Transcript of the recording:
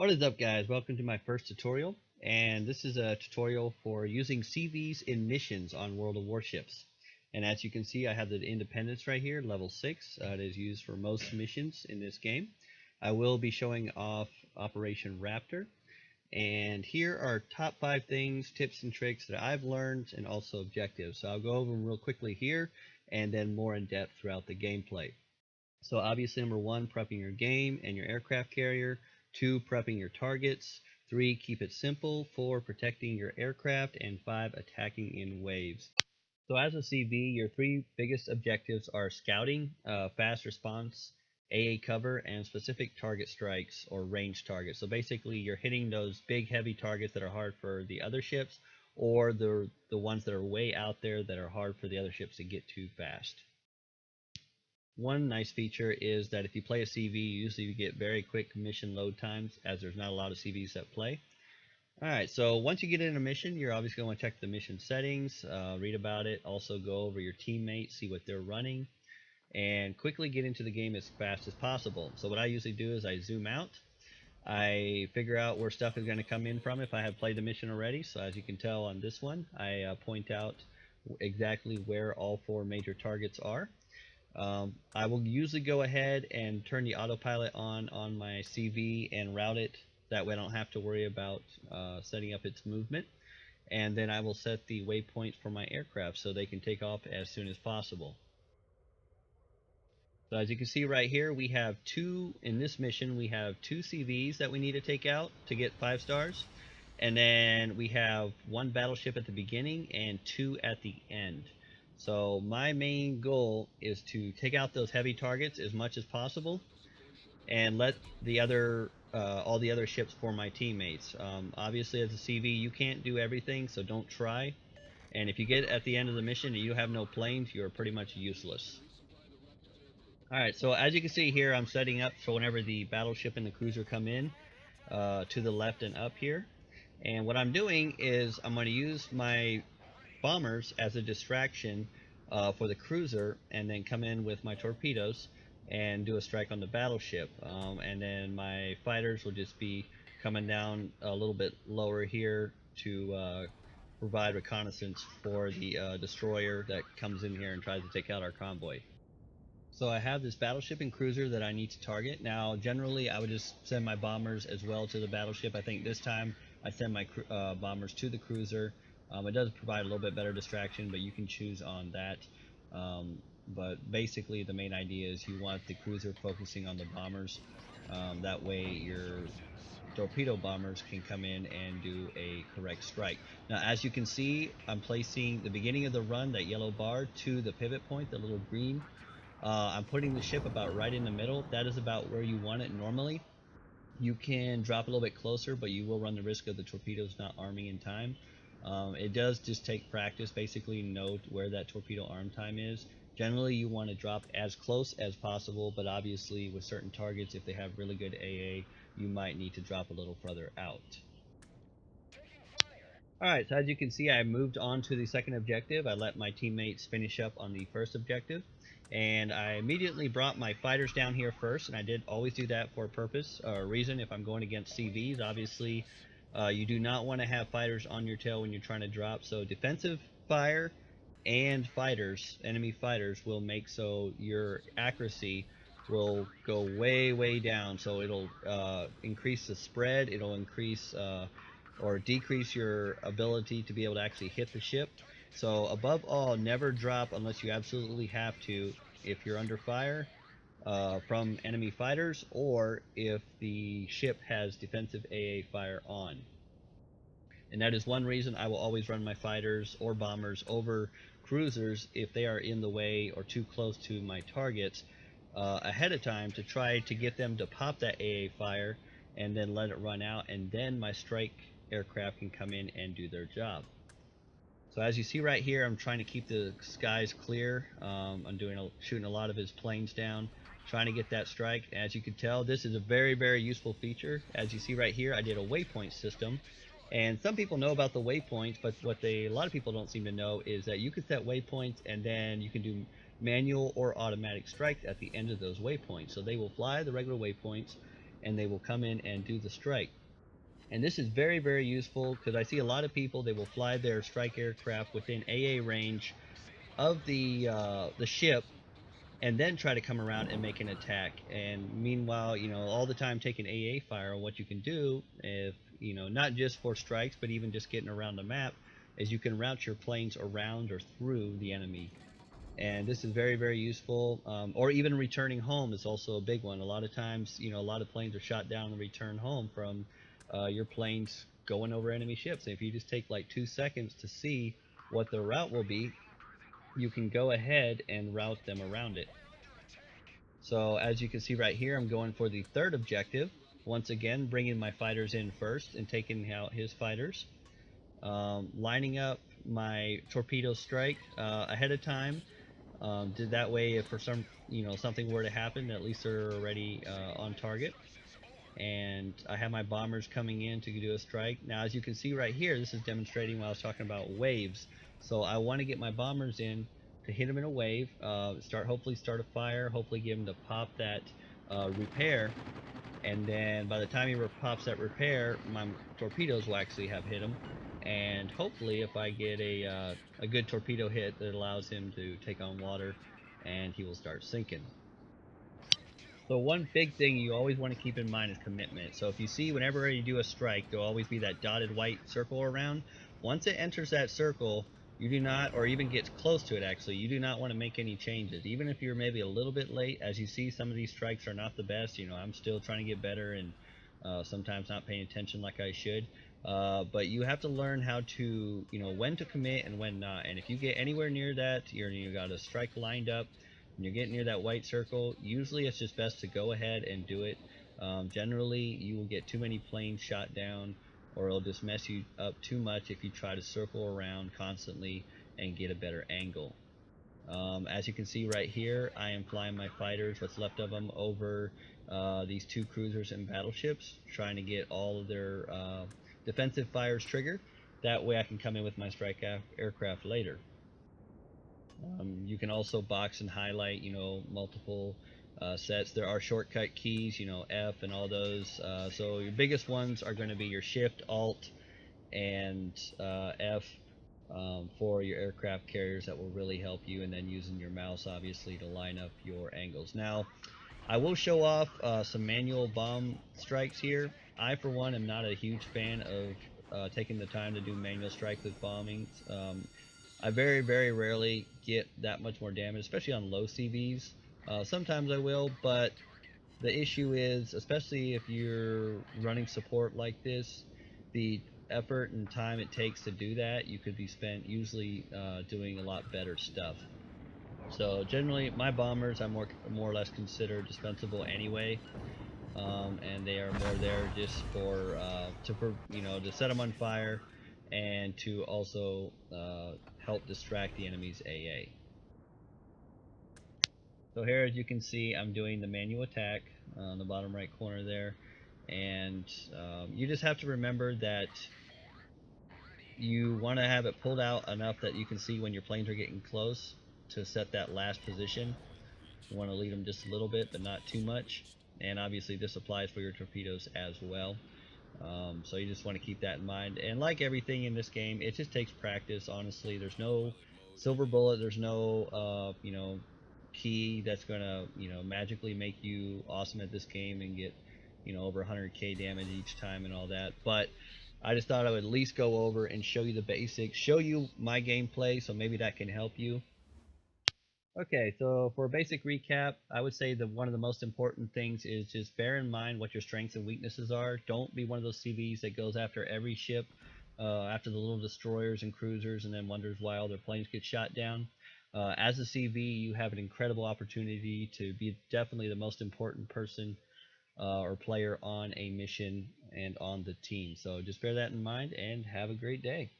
What is up, guys? Welcome to my first tutorial, and this is a tutorial for using CVs in missions on World of Warships. And as you can see, I have the Independence right here, level 6. It is used for most missions in this game. I will be showing off Operation Raptor, and here are top 5 things, tips and tricks that I've learned, and also objectives. So I'll go over them real quickly here, and then more in depth throughout the gameplay. So obviously, number 1, prepping your game and your aircraft carrier. 2, prepping your targets. 3, keep it simple. 4, protecting your aircraft. And 5, attacking in waves. So as a CV, your 3 biggest objectives are scouting, fast response, AA cover, and specific target strikes or range targets. So basically, you're hitting those big, heavy targets that are hard for the other ships, or the ones that are way out there that are hard for the other ships to get to fast. One nice feature is that if you play a CV, you usually get very quick mission load times, as there's not a lot of CVs that play. Alright, so once you get in a mission, you're obviously going to check the mission settings, read about it, also go over your teammates, see what they're running, and quickly get into the game as fast as possible. So what I usually do is I zoom out, I figure out where stuff is going to come in from if I have played the mission already. So as you can tell on this one, I point out exactly where all 4 major targets are. I will usually go ahead and turn the autopilot on my CV and route it. That way I don't have to worry about setting up its movement. And then I will set the waypoints for my aircraft so they can take off as soon as possible. So as you can see right here, we have in this mission, we have 2 CVs that we need to take out to get 5 stars. And then we have 1 battleship at the beginning and 2 at the end. So my main goal is to take out those heavy targets as much as possible and let the other all the other ships for my teammates. Obviously, as a CV, you can't do everything, so don't try. And if you get at the end of the mission and you have no planes, you're pretty much useless. Alright, so as you can see here, I'm setting up for whenever the battleship and the cruiser come in to the left and up here. And what I'm doing is I'm going to use my bombers as a distraction for the cruiser, and then come in with my torpedoes and do a strike on the battleship, and then my fighters will just be coming down a little bit lower here to provide reconnaissance for the destroyer that comes in here and tries to take out our convoy. So I have this battleship and cruiser that I need to target. Now generally I would just send my bombers as well to the battleship. I think this time I send my bombers to the cruiser. It does provide a little bit better distraction, but you can choose on that. But basically the main idea is you want the cruiser focusing on the bombers. That way your torpedo bombers can come in and do a correct strike. Now as you can see, I'm placing the beginning of the run, that yellow bar, to the pivot point, the little green. I'm putting the ship about right in the middle. That is about where you want it normally. You can drop a little bit closer, but you will run the risk of the torpedoes not arming in time. It does just take practice. Basically know where that torpedo arm time is. Generally you want to drop as close as possible, but obviously with certain targets, if they have really good AA, you might need to drop a little further out. Alright, so as you can see, I moved on to the second objective. I let my teammates finish up on the first objective, and I immediately brought my fighters down here first, and I did always do that for a purpose or a reason. If I'm going against CVs, obviously you do not want to have fighters on your tail when you're trying to drop. So defensive fire and fighters, enemy fighters, will make so your accuracy will go way down. So it'll increase the spread, it'll increase or decrease your ability to be able to actually hit the ship. So above all, never drop unless you absolutely have to if you're under fire from enemy fighters, or if the ship has defensive AA fire on. And that is one reason I will always run my fighters or bombers over cruisers if they are in the way or too close to my targets ahead of time, to try to get them to pop that AA fire and then let it run out, and then my strike aircraft can come in and do their job. So as you see right here, I'm trying to keep the skies clear. I'm shooting a lot of his planes down, trying to get that strike. As you can tell, this is a very useful feature. As you see right here, I did a waypoint system, and some people know about the waypoints, but what a lot of people don't seem to know is that you can set waypoints, and then you can do manual or automatic strikes at the end of those waypoints. So they will fly the regular waypoints, and they will come in and do the strike. And this is very, very useful because I see a lot of people, they will fly their strike aircraft within AA range of the ship, and then try to come around and make an attack. And meanwhile, all the time taking AA fire, what you can do, if not just for strikes, but even just getting around the map, is you can route your planes around or through the enemy. And this is very, very useful. Or even returning home is also a big one. A lot of times, a lot of planes are shot down and return home from your planes going over enemy ships. And if you just take like 2 seconds to see what the route will be, you can go ahead and route them around it. So as you can see right here, I'm going for the third objective. Once again, bringing my fighters in first and taking out his fighters. Lining up my torpedo strike ahead of time. Did that way if for something were to happen, at least they're already on target. And I have my bombers coming in to do a strike. Now as you can see right here, this is demonstrating what I was talking about, waves. So I want to get my bombers in to hit them in a wave, hopefully start a fire, hopefully get them to pop that repair, and then by the time he pops that repair, my torpedoes will actually have hit him, and hopefully if I get a good torpedo hit that allows him to take on water, and he will start sinking. So one big thing you always want to keep in mind is commitment. So if you see whenever you do a strike, there'll always be that dotted white circle around. Once it enters that circle, you do not, or even gets close to it actually, you do not want to make any changes. Even if you're maybe a little bit late, as you see some of these strikes are not the best. I'm still trying to get better and sometimes not paying attention like I should. But you have to learn how to, when to commit and when not. And if you get anywhere near that, you got a strike lined up, when you're getting near that white circle, usually it's just best to go ahead and do it. Generally, you will get too many planes shot down, or it'll just mess you up too much if you try to circle around constantly and get a better angle. As you can see right here, I am flying my fighters, what's left of them, over these two cruisers and battleships, trying to get all of their defensive fires triggered. That way I can come in with my strike aircraft later. You can also box and highlight, multiple sets. There are shortcut keys, F and all those. So your biggest ones are going to be your Shift, Alt, and F for your aircraft carriers. That will really help you. And then using your mouse, obviously, to line up your angles. Now, I will show off some manual bomb strikes here. I, for one, am not a huge fan of taking the time to do manual strikes with bombings. I very, very rarely get that much more damage, especially on low CVs. Sometimes I will, but the issue is, especially if you're running support like this, the effort and time it takes to do that, you could be spent usually doing a lot better stuff. So generally, my bombers I more or less consider dispensable anyway, and they are more there just for to set them on fire, and to also help distract the enemy's AA. So here, as you can see, I'm doing the manual attack on the bottom right corner there, and you just have to remember that you want to have it pulled out enough that you can see when your planes are getting close to set that last position. You want to lead them just a little bit, but not too much. And obviously this applies for your torpedoes as well. So you just want to keep that in mind. And like everything in this game, it just takes practice, honestly. There's no silver bullet, there's no key that's gonna magically make you awesome at this game and get over 100k damage each time and all that. But I just thought I would at least go over and show you the basics, show you my gameplay, so maybe that can help you. Okay, so for a basic recap, I would say that one of the most important things is just bear in mind what your strengths and weaknesses are. Don't be one of those CVs that goes after every ship, after the little destroyers and cruisers, and then wonders why all their planes get shot down. As a CV, you have an incredible opportunity to be definitely the most important person or player on a mission and on the team. So just bear that in mind and have a great day.